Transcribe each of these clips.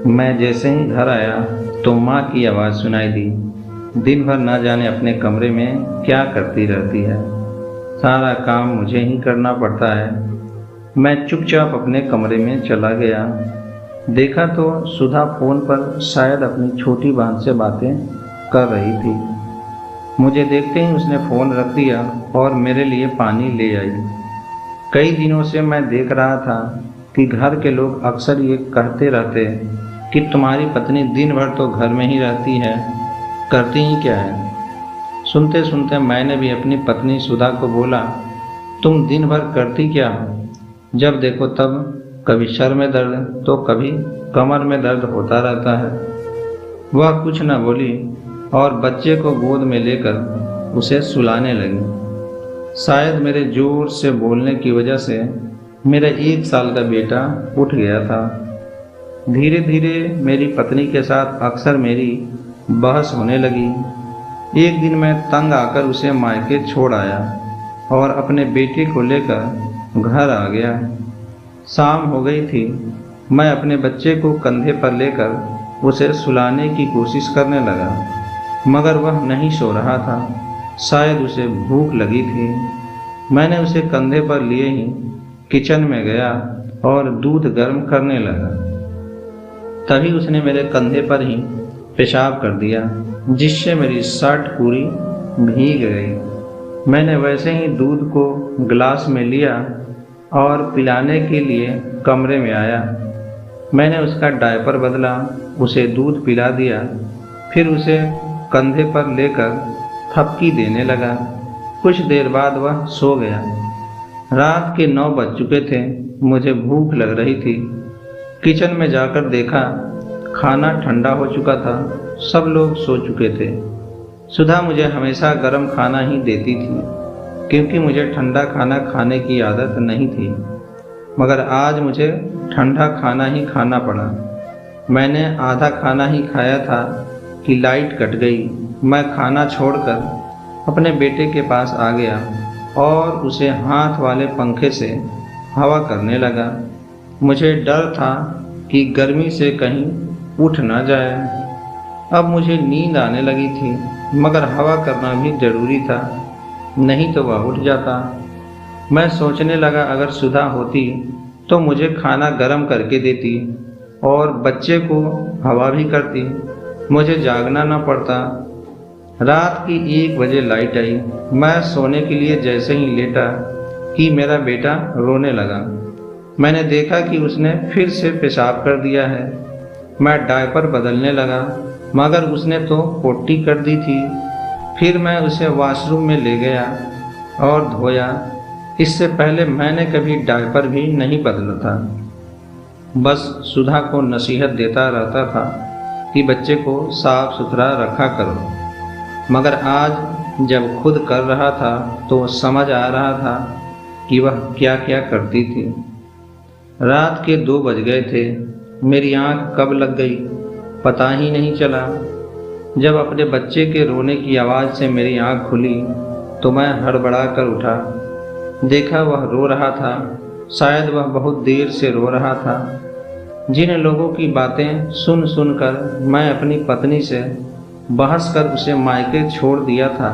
मैं जैसे ही घर आया तो माँ की आवाज़ सुनाई दी। दिन भर ना जाने अपने कमरे में क्या करती रहती है। सारा काम मुझे ही करना पड़ता है। मैं चुपचाप अपने कमरे में चला गया। देखा तो सुधा फ़ोन पर शायद अपनी छोटी बहन से बातें कर रही थी। मुझे देखते ही उसने फ़ोन रख दिया और मेरे लिए पानी ले आई। कई दिनों से मैं देख रहा था कि घर के लोग अक्सर ये कहते रहते कि तुम्हारी पत्नी दिन भर तो घर में ही रहती है, करती ही क्या है। सुनते सुनते मैंने भी अपनी पत्नी सुधा को बोला, तुम दिन भर करती क्या हो? जब देखो तब कभी सर में दर्द तो कभी कमर में दर्द होता रहता है। वह कुछ न बोली और बच्चे को गोद में लेकर उसे सुलाने लगी। शायद मेरे जोर से बोलने की वजह से मेरा 1 साल का बेटा उठ गया था। धीरे धीरे मेरी पत्नी के साथ अक्सर मेरी बहस होने लगी। एक दिन मैं तंग आकर उसे मायके छोड़ आया और अपने बेटे को लेकर घर आ गया। शाम हो गई थी। मैं अपने बच्चे को कंधे पर लेकर उसे सुलाने की कोशिश करने लगा, मगर वह नहीं सो रहा था। शायद उसे भूख लगी थी। मैंने उसे कंधे पर लिए ही किचन में गया और दूध गर्म करने लगा। तभी उसने मेरे कंधे पर ही पेशाब कर दिया, जिससे मेरी शर्ट पूरी भीग गई। मैंने वैसे ही दूध को गिलास में लिया और पिलाने के लिए कमरे में आया। मैंने उसका डायपर बदला, उसे दूध पिला दिया, फिर उसे कंधे पर लेकर थपकी देने लगा। कुछ देर बाद वह सो गया। रात के 9 बज चुके थे। मुझे भूख लग रही थी। किचन में जाकर देखा, खाना ठंडा हो चुका था। सब लोग सो चुके थे। सुधा मुझे हमेशा गर्म खाना ही देती थी, क्योंकि मुझे ठंडा खाना खाने की आदत नहीं थी। मगर आज मुझे ठंडा खाना ही खाना पड़ा। मैंने आधा खाना ही खाया था कि लाइट कट गई। मैं खाना छोड़कर अपने बेटे के पास आ गया और उसे हाथ वाले पंखे से हवा करने लगा। मुझे डर था कि गर्मी से कहीं उठ ना जाए। अब मुझे नींद आने लगी थी, मगर हवा करना भी जरूरी था, नहीं तो वह उठ जाता। मैं सोचने लगा, अगर सुधा होती तो मुझे खाना गर्म करके देती और बच्चे को हवा भी करती, मुझे जागना न पड़ता। रात की 1 बजे लाइट आई। मैं सोने के लिए जैसे ही लेटा कि मेरा बेटा रोने लगा। मैंने देखा कि उसने फिर से पेशाब कर दिया है। मैं डायपर बदलने लगा, मगर उसने तो पोटी कर दी थी। फिर मैं उसे वॉशरूम में ले गया और धोया। इससे पहले मैंने कभी डायपर भी नहीं बदला था। बस सुधा को नसीहत देता रहता था कि बच्चे को साफ सुथरा रखा करो। मगर आज जब खुद कर रहा था तो समझ आ रहा था कि वह क्या क्या करती थी। रात के 2 बज गए थे। मेरी आंख कब लग गई पता ही नहीं चला। जब अपने बच्चे के रोने की आवाज़ से मेरी आंख खुली तो मैं हड़बड़ा कर उठा। देखा वह रो रहा था। शायद वह बहुत देर से रो रहा था। जिन लोगों की बातें सुन सुनकर मैं अपनी पत्नी से बहस कर उसे मायके छोड़ दिया था,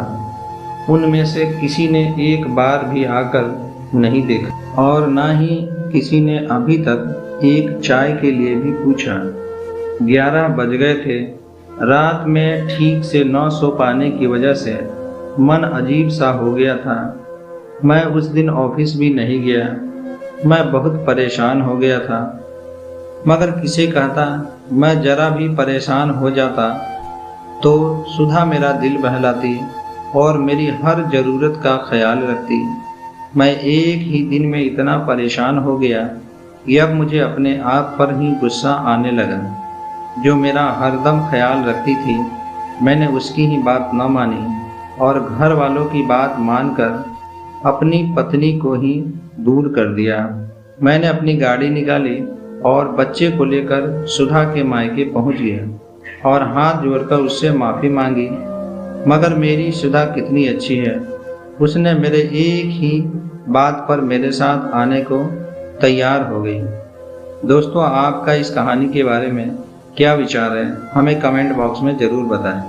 उनमें से किसी ने एक बार भी आकर नहीं देखा और ना ही किसी ने अभी तक एक चाय के लिए भी पूछा। 11 बज गए थे। रात में ठीक से न सो पाने की वजह से मन अजीब सा हो गया था। मैं उस दिन ऑफिस भी नहीं गया। मैं बहुत परेशान हो गया था। मगर किसे कहता, मैं जरा भी परेशान हो जाता तो सुधा मेरा दिल बहलाती और मेरी हर ज़रूरत का ख्याल रखती। मैं एक ही दिन में इतना परेशान हो गया कि अब मुझे अपने आप पर ही गुस्सा आने लगा। जो मेरा हरदम ख्याल रखती थी, मैंने उसकी ही बात न मानी और घर वालों की बात मानकर अपनी पत्नी को ही दूर कर दिया। मैंने अपनी गाड़ी निकाली और बच्चे को लेकर सुधा के मायके पहुंच गया और हाथ जोड़कर उससे माफ़ी मांगी। मगर मेरी सुधा कितनी अच्छी है। उसने मेरे एक ही बात पर मेरे साथ आने को तैयार हो गई। दोस्तों, आपका इस कहानी के बारे में क्या विचार है हमें कमेंट बॉक्स में ज़रूर बताएं।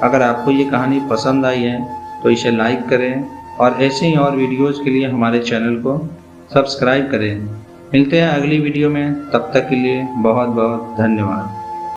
अगर आपको ये कहानी पसंद आई है तो इसे लाइक करें और ऐसे ही और वीडियोज़ के लिए हमारे चैनल को सब्सक्राइब करें। मिलते हैं अगली वीडियो में, तब तक के लिए बहुत बहुत धन्यवाद।